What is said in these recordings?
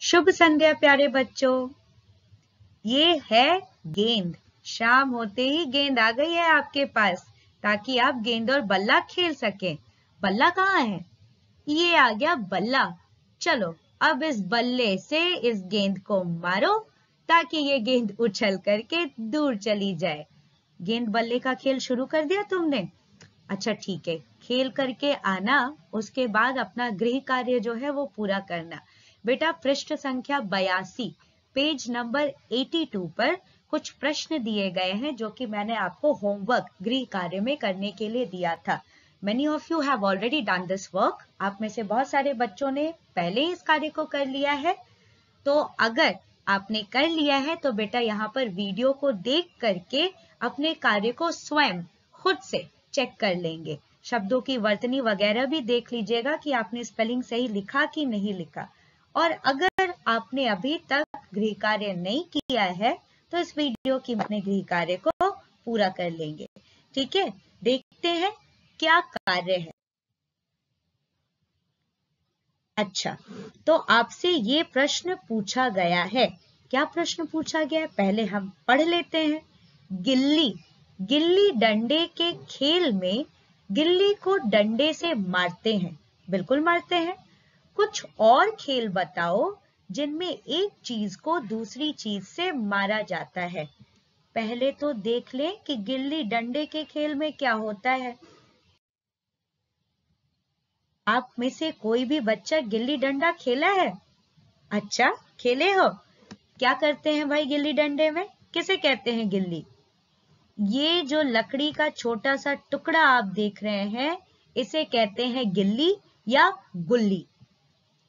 शुभ संध्या प्यारे बच्चों। ये है गेंद। शाम होते ही गेंद आ गई है आपके पास ताकि आप गेंद और बल्ला खेल सकें। बल्ला कहाँ है? ये आ गया बल्ला। चलो अब इस बल्ले से इस गेंद को मारो ताकि ये गेंद उछल करके दूर चली जाए। गेंद बल्ले का खेल शुरू कर दिया तुमने? अच्छा ठीक है, खेल करके आना, उसके बाद अपना गृह कार्य जो है वो पूरा करना। बेटा पृष्ठ संख्या 82 पेज नंबर 82 पर कुछ प्रश्न दिए गए हैं जो कि मैंने आपको होमवर्क गृह कार्य में करने के लिए दिया था। Many of you have already done this work. आप में से बहुत सारे बच्चों ने पहले ही इस कार्य को कर लिया है। तो अगर आपने कर लिया है तो बेटा यहाँ पर वीडियो को देख करके अपने कार्य को स्वयं खुद से चेक कर लेंगे। शब्दों की वर्तनी वगैरह भी देख लीजिएगा कि आपने स्पेलिंग सही लिखा कि नहीं लिखा। और अगर आपने अभी तक गृह कार्य नहीं किया है तो इस वीडियो की अपने गृह कार्य को पूरा कर लेंगे। ठीक है, देखते हैं क्या कार्य है। अच्छा, तो आपसे ये प्रश्न पूछा गया है। क्या प्रश्न पूछा गया है पहले हम पढ़ लेते हैं। गिल्ली डंडे के खेल में गिल्ली को डंडे से मारते हैं। बिल्कुल मारते हैं। कुछ और खेल बताओ जिनमें एक चीज को दूसरी चीज से मारा जाता है। पहले तो देख लें कि गिल्ली डंडे के खेल में क्या होता है। आप में से कोई भी बच्चा गिल्ली डंडा खेला है? अच्छा, खेले हो? क्या करते हैं भाई गिल्ली डंडे में? किसे कहते हैं गिल्ली? ये जो लकड़ी का छोटा सा टुकड़ा आप देख रहे हैं इसे कहते हैं गिल्ली या गुल्ली।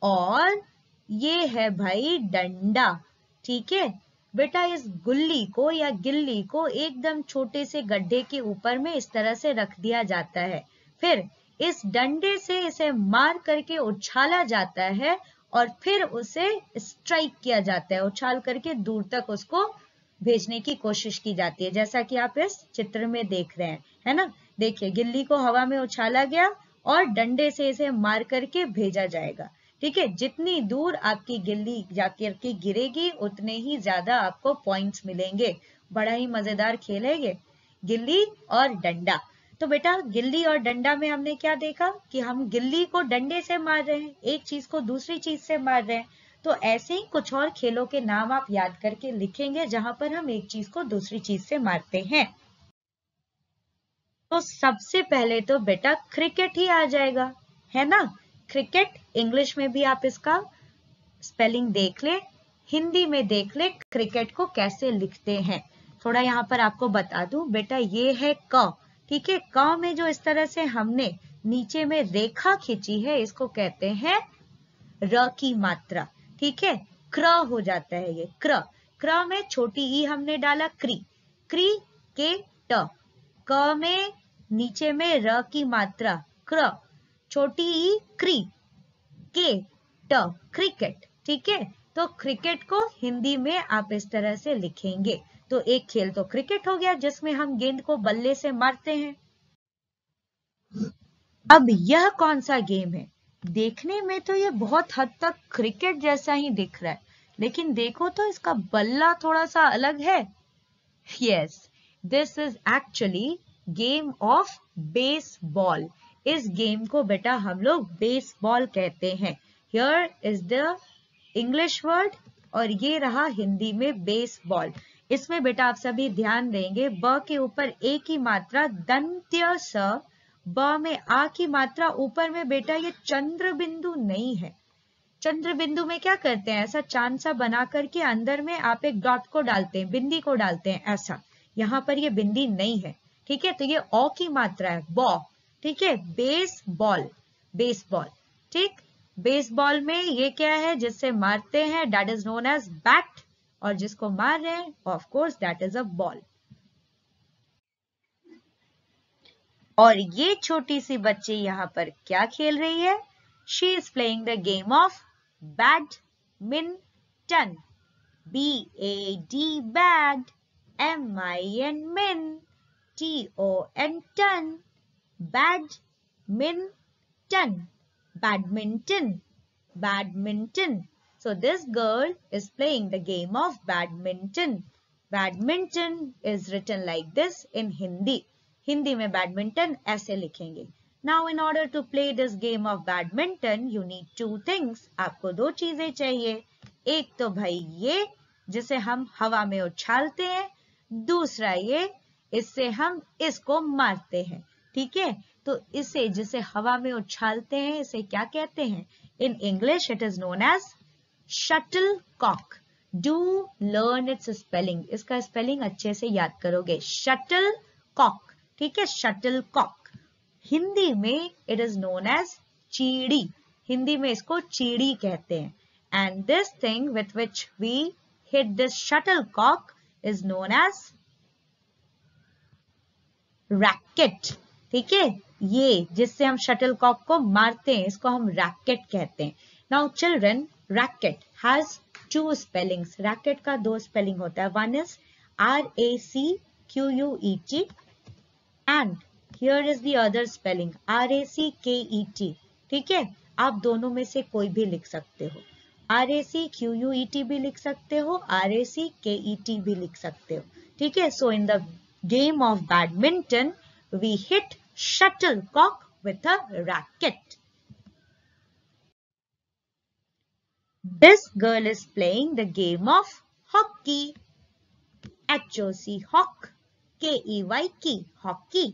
और ये है भाई डंडा। ठीक है बेटा, इस गुल्ली को या गिल्ली को एकदम छोटे से गड्ढे के ऊपर में इस तरह से रख दिया जाता है। फिर इस डंडे से इसे मार करके उछाला जाता है और फिर उसे स्ट्राइक किया जाता है। उछाल करके दूर तक उसको भेजने की कोशिश की जाती है, जैसा कि आप इस चित्र में देख रहे हैं, है ना। देखिए, गिल्ली को हवा में उछाला गया और डंडे से इसे मार करके भेजा जाएगा। ठीक है, जितनी दूर आपकी गिल्ली जाकर के गिरेगी उतने ही ज्यादा आपको पॉइंट्स मिलेंगे। बड़ा ही मजेदार खेल है ये, गिल्ली और डंडा। तो बेटा गिल्ली और डंडा में हमने क्या देखा कि हम गिल्ली को डंडे से मार रहे हैं, एक चीज को दूसरी चीज से मार रहे हैं। तो ऐसे ही कुछ और खेलों के नाम आप याद करके लिखेंगे जहां पर हम एक चीज को दूसरी चीज से मारते हैं। तो सबसे पहले तो बेटा क्रिकेट ही आ जाएगा, है ना। क्रिकेट, इंग्लिश में भी आप इसका स्पेलिंग देख ले, हिंदी में देख ले क्रिकेट को कैसे लिखते हैं। थोड़ा यहाँ पर आपको बता दूं बेटा, ये है क। ठीक है, क में जो इस तरह से हमने नीचे में रेखा खींची है इसको कहते हैं र की मात्रा। ठीक है, क्र हो जाता है ये क्र। क्र में छोटी ई हमने डाला क्री, क्री के ट। क में नीचे में र की मात्रा क्र, छोटी ई क्री के ट, क्रिकेट। ठीक है, तो क्रिकेट को हिंदी में आप इस तरह से लिखेंगे। तो एक खेल तो क्रिकेट हो गया जिसमें हम गेंद को बल्ले से मारते हैं। अब यह कौन सा गेम है? देखने में तो ये बहुत हद तक क्रिकेट जैसा ही दिख रहा है, लेकिन देखो तो इसका बल्ला थोड़ा सा अलग है। Yes, this is actually game of baseball. इस गेम को बेटा हम लोग बेसबॉल कहते हैं। Here is the English word और ये रहा हिंदी में बेसबॉल। इसमें बेटा आप सभी ध्यान देंगे, ब के ऊपर ए की मात्रा, दंत्य स, ब में आ की मात्रा, ऊपर में बेटा ये चंद्र बिंदु नहीं है। चंद्र बिंदु में क्या करते हैं, ऐसा चांद सा बना करके अंदर में आप एक डॉट को डालते हैं, बिंदी को डालते हैं, ऐसा। यहाँ पर ये बिंदी नहीं है। ठीक है, तो ये ओ की मात्रा है, बॉ। ठीक है, बेसबॉल, बेसबॉल। ठीक, बेसबॉल में ये क्या है, जिससे मारते हैं, that is known as bat, और जिसको मार रहे हैं of course that is a ball. और ये छोटी सी बच्ची यहाँ पर क्या खेल रही है? She is playing the game of badminton. B-A-D bad, M-I-N min, T-O-N ton, badminton, badminton, badminton। So this girl is playing the game of badminton. Badminton is written like this in Hindi. Hindi में badminton ऐसे लिखेंगे. Now in order to play this game of badminton, you need two things. आपको दो चीजें चाहिए. एक तो भाई ये जिसे हम हवा में उछालते हैं, दूसरा ये इससे हम इसको मारते हैं. ठीक है, तो इसे जिसे हवा में उछालते हैं इसे क्या कहते हैं? In English it is known as shuttlecock. Do learn its spelling. इसका स्पेलिंग अच्छे से याद करोगे. Shuttlecock. ठीक है, shuttlecock. हिंदी में it is known as चीड़ी. Hindi में इसको चीड़ी कहते हैं. And this thing with which we hit this shuttlecock is known as racket. ठीक है, ये जिससे हम शटलकॉक को मारते हैं इसको हम रैकेट कहते हैं. Now children, racket has two spellings. Racket का दो स्पेलिंग होता है. One is RACQUET and here is the other spelling RACKET. ठीक है, आप दोनों में से कोई भी लिख सकते हो. RACQUET भी लिख सकते हो, RACKET भी लिख सकते हो. ठीक है, so in the game of badminton we hit shuttlecock with a racket. This girl is playing the game of hockey. HOC hawk, KEY hockey.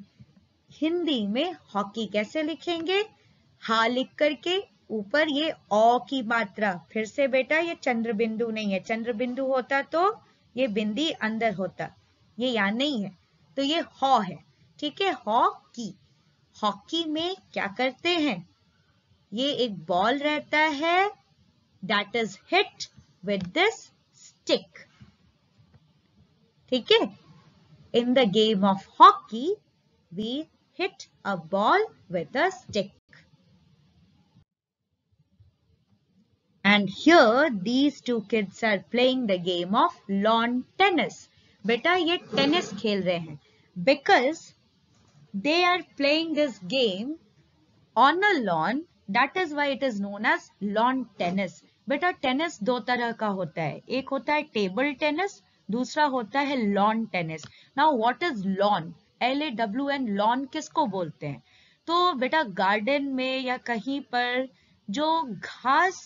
Hindi में हॉकी कैसे लिखेंगे? हा लिख करके ऊपर ये ओ की मात्रा. फिर से बेटा ये चंद्र बिंदु नहीं है. चंद्र बिंदु होता तो ये बिंदी अंदर होता, ये यहाँ नहीं है, तो ये हॉ है. ठीक है, हॉकी. हॉकी में क्या करते हैं? ये एक बॉल रहता है that is hit with this stick. ठीक है, in the game of hockey we hit a ball with a stick. And here these two kids are playing the game of lawn tennis. बेटा ये tennis खेल रहे हैं because they are playing this game on a lawn. That is why it is known as lawn tennis. बेटा tennis दो तरह का होता है. एक होता है टेबल टेनिस, दूसरा होता है lawn tennis. Now what is lawn? LAWN. Lawn किसको बोलते हैं? तो बेटा गार्डन में या कहीं पर जो घास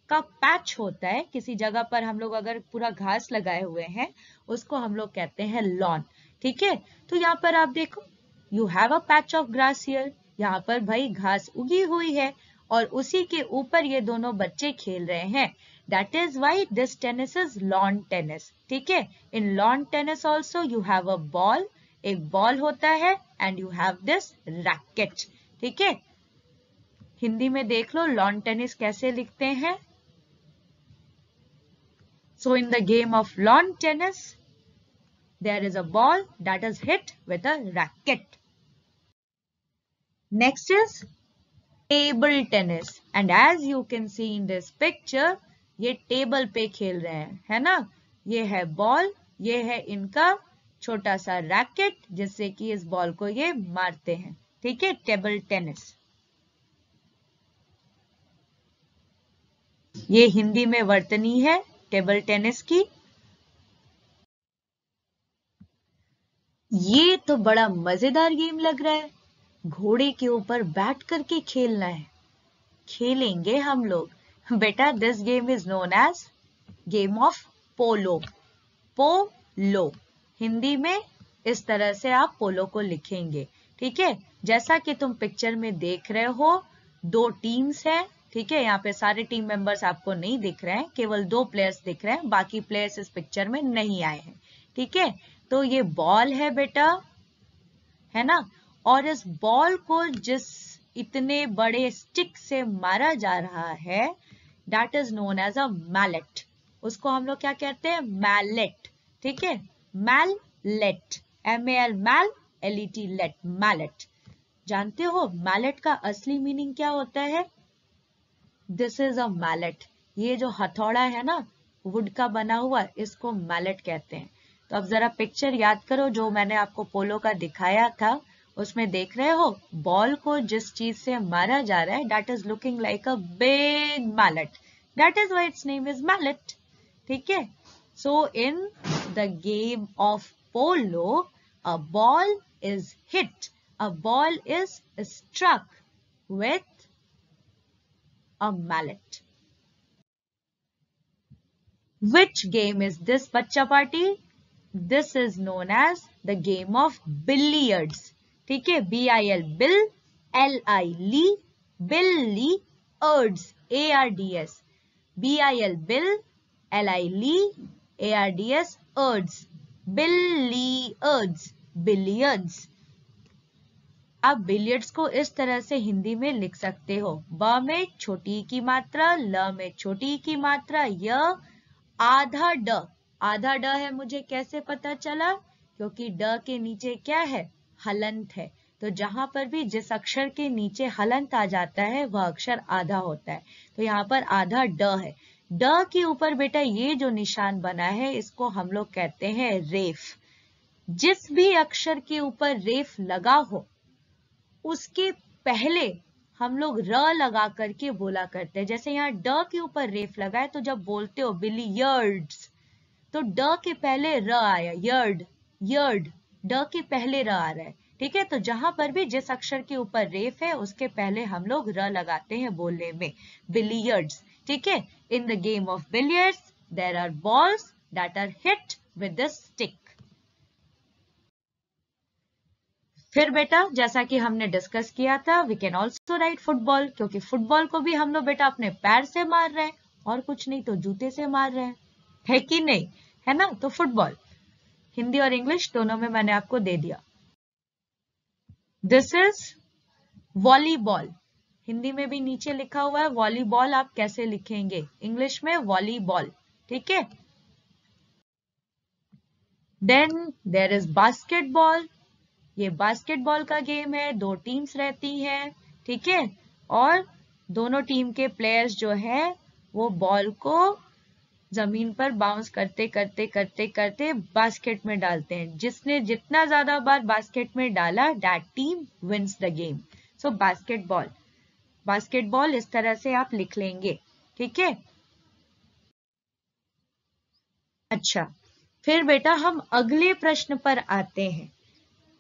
का पैच होता है, किसी जगह पर हम लोग अगर पूरा घास लगाए हुए हैं उसको हम लोग कहते हैं लॉन. ठीक है, तो यहाँ पर आप देखो, you have a patch of grass here. यहाँ पर भाई घास उगी हुई है और उसी के ऊपर ये दोनों बच्चे खेल रहे हैं. That is why this tennis is lawn tennis. ठीक है, in lawn tennis also you have a ball. एक बॉल होता है and you have this racket. ठीक है, हिंदी में देख लो लॉन टेनिस कैसे लिखते हैं. So in the game of lawn tennis, there is a ball that is hit with a racket. Next is table tennis. And as you can see in this picture, ये table पे खेल रहे हैं, है ना. ये है बॉल, ये है इनका छोटा सा रैकेट जिससे कि इस बॉल को ये मारते हैं. ठीक है, टेबल टेनिस. ये हिंदी में वर्तनी है टेबल टेनिस की. ये तो बड़ा मजेदार गेम लग रहा है. घोड़े के ऊपर बैठ करके खेलना है. खेलेंगे हम लोग. बेटा this game is known as game of polo. Polo Hindi में इस तरह से आप पोलो को लिखेंगे. ठीक है, जैसा कि तुम पिक्चर में देख रहे हो, दो टीम्स हैं. ठीक है, यहाँ पे सारे टीम मेंबर्स आपको नहीं दिख रहे हैं, केवल दो प्लेयर्स दिख रहे हैं, बाकी प्लेयर्स इस पिक्चर में नहीं आए हैं. ठीक है, तो ये बॉल है बेटा, है ना. और इस बॉल को जिस इतने बड़े स्टिक से मारा जा रहा है, that is known as a mallet. उसको हम लोग क्या कहते हैं? मैलेट. ठीक है, mallet. MAL mal, LET let, mallet. जानते हो मैलेट का असली मीनिंग क्या होता है? This is a mallet. ये जो हथौड़ा है ना, वुड का बना हुआ, इसको मैलेट कहते हैं. तो अब जरा पिक्चर याद करो जो मैंने आपको पोलो का दिखाया था. उसमें देख रहे हो बॉल को जिस चीज से मारा जा रहा है, that is looking like a big mallet. That is why its name is mallet. ठीक है? So in the game of polo, a ball is hit. A ball is struck with a mallet. Which game is this, बच्चा party? This is known as the game of billiards. ठीक है? B-I-L, bill, L-I, lee, billy, ards, A-R-D-S. B-I-L, bill, L-I, lee, A-R-D-S, ards, billiards, billiards. आप billiards को इस तरह से हिंदी में लिख सकते हो, ब में छोटी की मात्रा, ल में छोटी की मात्रा, य आधा ड। आधा ड है, मुझे कैसे पता चला? क्योंकि ड के नीचे क्या है? हलंत है। तो जहां पर भी जिस अक्षर के नीचे हलंत आ जाता है वह अक्षर आधा होता है। तो यहाँ पर आधा ड है। ड के ऊपर बेटा ये जो निशान बना है इसको हम लोग कहते हैं रेफ। जिस भी अक्षर के ऊपर रेफ लगा हो उसके पहले हम लोग र लगा करके बोला करते हैं। जैसे यहाँ ड के ऊपर रेफ लगा है तो जब बोलते हो बिलियर्ड्स तो ड के पहले र आया, यर्ड, यर्ड, ड के पहले र आ रहा है। ठीक है? तो जहां पर भी जिस अक्षर के ऊपर रेफ है उसके पहले हम लोग र लगाते हैं बोलने में, बिलियर्ड्स। ठीक है? In the game of billiards there are balls that are hit with the stick. फिर बेटा जैसा कि हमने डिस्कस किया था, we can also write football, क्योंकि फुटबॉल को भी हम लोग बेटा अपने पैर से मार रहे हैं और कुछ नहीं तो जूते से मार रहे हैं, है कि नहीं? है ना? तो फुटबॉल हिंदी और इंग्लिश दोनों में मैंने आपको दे दिया। This is volleyball. हिंदी में भी नीचे लिखा हुआ है वॉलीबॉल, आप कैसे लिखेंगे? इंग्लिश में वॉलीबॉल। ठीक है? Then there is basketball. ये बास्केटबॉल का गेम है, दो टीम्स रहती हैं। ठीक है? और दोनों टीम के प्लेयर्स जो है वो बॉल को जमीन पर बाउंस करते करते करते करते बास्केट में डालते हैं। जिसने जितना ज्यादा बार बास्केट में डाला that team wins the game. So basketball, basketball इस तरह से आप लिख लेंगे। ठीक है? अच्छा, फिर बेटा हम अगले प्रश्न पर आते हैं।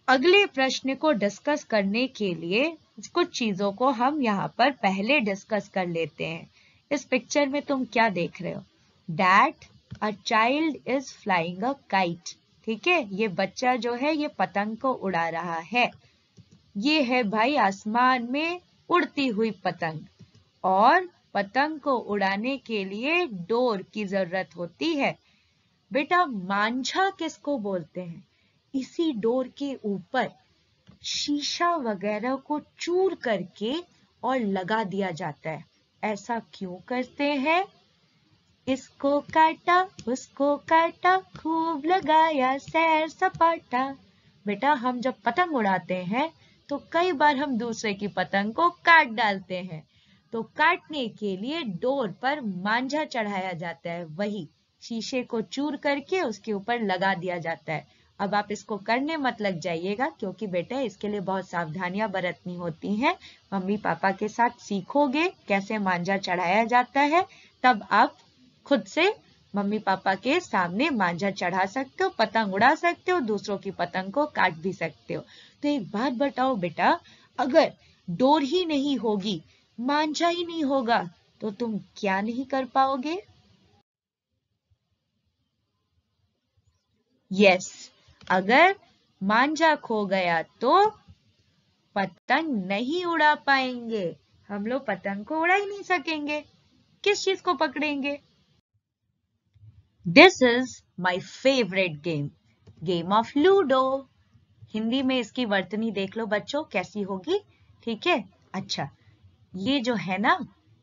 अगले प्रश्न को डिस्कस करने के लिए कुछ चीजों को हम यहाँ पर पहले डिस्कस कर लेते हैं। इस पिक्चर में तुम क्या देख रहे हो? That a child is flying a kite. ठीक है? ये बच्चा जो है ये पतंग को उड़ा रहा है। ये है भाई आसमान में उड़ती हुई पतंग, और पतंग को उड़ाने के लिए डोर की जरूरत होती है। बेटा मांझा किसको बोलते हैं? इसी डोर के ऊपर शीशा वगैरह को चूर करके और लगा दिया जाता है। ऐसा क्यों करते हैं? इसको काटा उसको काटा खूब लगाया सैर सपाटा। बेटा हम जब पतंग उड़ाते हैं तो कई बार हम दूसरे की पतंग को काट डालते हैं, तो काटने के लिए डोर पर मांझा चढ़ाया जाता है, वही शीशे को चूर करके उसके ऊपर लगा दिया जाता है। अब आप इसको करने मत लग जाइएगा, क्योंकि बेटा इसके लिए बहुत सावधानियां बरतनी होती हैं। मम्मी पापा के साथ सीखोगे कैसे मांझा चढ़ाया जाता है, तब आप खुद से मम्मी पापा के सामने मांझा चढ़ा सकते हो, पतंग उड़ा सकते हो, दूसरों की पतंग को काट भी सकते हो। तो एक बात बताओ बेटा, अगर डोर ही नहीं होगी, मांझा ही नहीं होगा, तो तुम क्या नहीं कर पाओगे? यस, अगर मांझा खो गया तो पतंग नहीं उड़ा पाएंगे। हम लोग पतंग को उड़ा ही नहीं सकेंगे, किस चीज को पकड़ेंगे? This is my favorite game, game of Ludo. Hindi में इसकी वर्तनी देख लो बच्चों कैसी होगी। ठीक है? अच्छा, ये जो है ना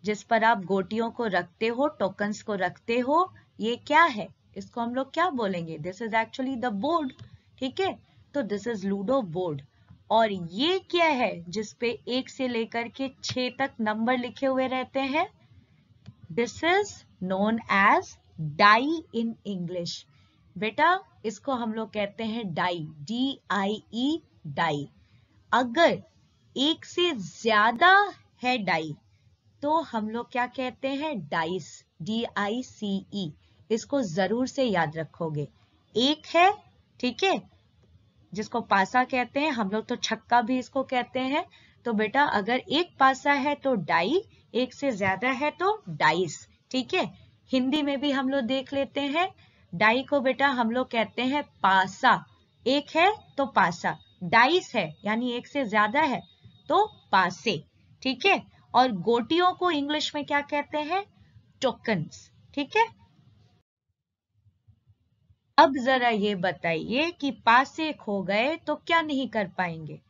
जिस पर आप गोटियों को रखते हो, टोकन्स को रखते हो, ये क्या है? इसको हम लोग क्या बोलेंगे? This is actually the board. ठीक है? तो दिस इज लूडो बोर्ड। और ये क्या है जिसपे 1 से लेकर के 6 तक नंबर लिखे हुए रहते हैं? This is known as die in English. बेटा इसको हम लोग कहते हैं डाई, DIE, डाई। अगर 1 से ज्यादा है डाई तो हम लोग क्या कहते हैं? Dice, DICE। इसको जरूर से याद रखोगे। एक है, ठीक है, जिसको पासा कहते हैं, हम लोग तो छक्का भी इसको कहते हैं। तो बेटा अगर एक पासा है तो डाई, एक से ज्यादा है तो डाइस, ठीक है। हिंदी में भी हम लोग देख लेते हैं, डाई को बेटा हम लोग कहते हैं पासा, एक है तो पासा, डाइस है यानी एक से ज्यादा है तो पासे, ठीक है। और गोटियों को इंग्लिश में क्या कहते हैं? टोकन्स, ठीक है। अब जरा ये बताइए कि पासे खो गए तो क्या नहीं कर पाएंगे?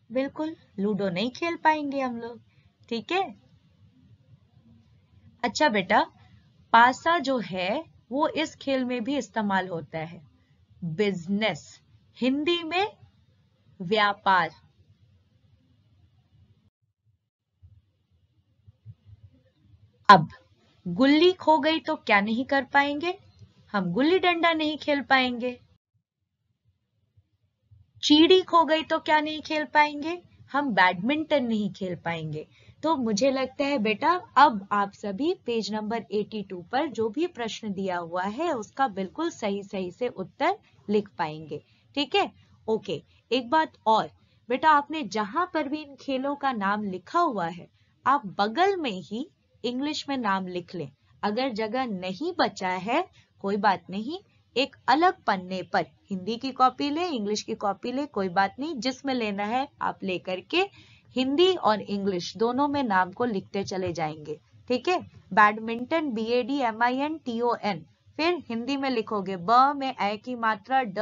बिल्कुल, लूडो नहीं खेल पाएंगे हम लोग, ठीक है। अच्छा बेटा, पासा जो है वो इस खेल में भी इस्तेमाल होता है, बिजनेस, हिंदी में व्यापार। अब गुल्ली खो गई तो क्या नहीं कर पाएंगे? हम गुल्ली डंडा नहीं खेल पाएंगे। चीड़ी खो गई तो क्या नहीं खेल पाएंगे? हम बैडमिंटन नहीं खेल पाएंगे। तो मुझे लगता है बेटा अब आप सभी पेज नंबर 82 पर जो भी प्रश्न दिया हुआ है उसका बिल्कुल सही सही से उत्तर लिख पाएंगे, ठीक है। ओके, एक बात और बेटा, आपने जहां पर भी इन खेलों का नाम लिखा हुआ है आप बगल में ही इंग्लिश में नाम लिख लें। अगर जगह नहीं बचा है कोई बात नहीं, एक अलग पन्ने पर हिंदी की कॉपी ले, इंग्लिश की कॉपी ले, कोई बात नहीं, जिसमें लेना है आप लेकर के हिंदी और इंग्लिश दोनों में नाम को लिखते चले जाएंगे, ठीक है। बैडमिंटन BADMINTON, फिर हिंदी में लिखोगे ब में ए की मात्रा ड,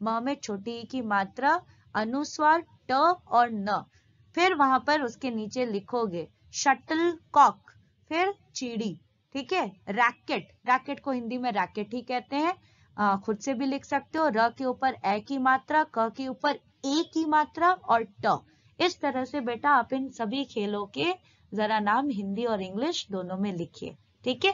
म में छोटी ई की मात्रा, अनुस्वार ट और न, फिर वहां पर उसके नीचे लिखोगे शटल कॉक, फिर चिड़ी, ठीक है। रैकेट, रैकेट को हिंदी में रैकेट ही कहते हैं, खुद से भी लिख सकते हो, र के ऊपर ए की मात्रा, क के ऊपर ए की मात्रा और ट। इस तरह से बेटा आप इन सभी खेलों के जरा नाम हिंदी और इंग्लिश दोनों में लिखिए, ठीक है।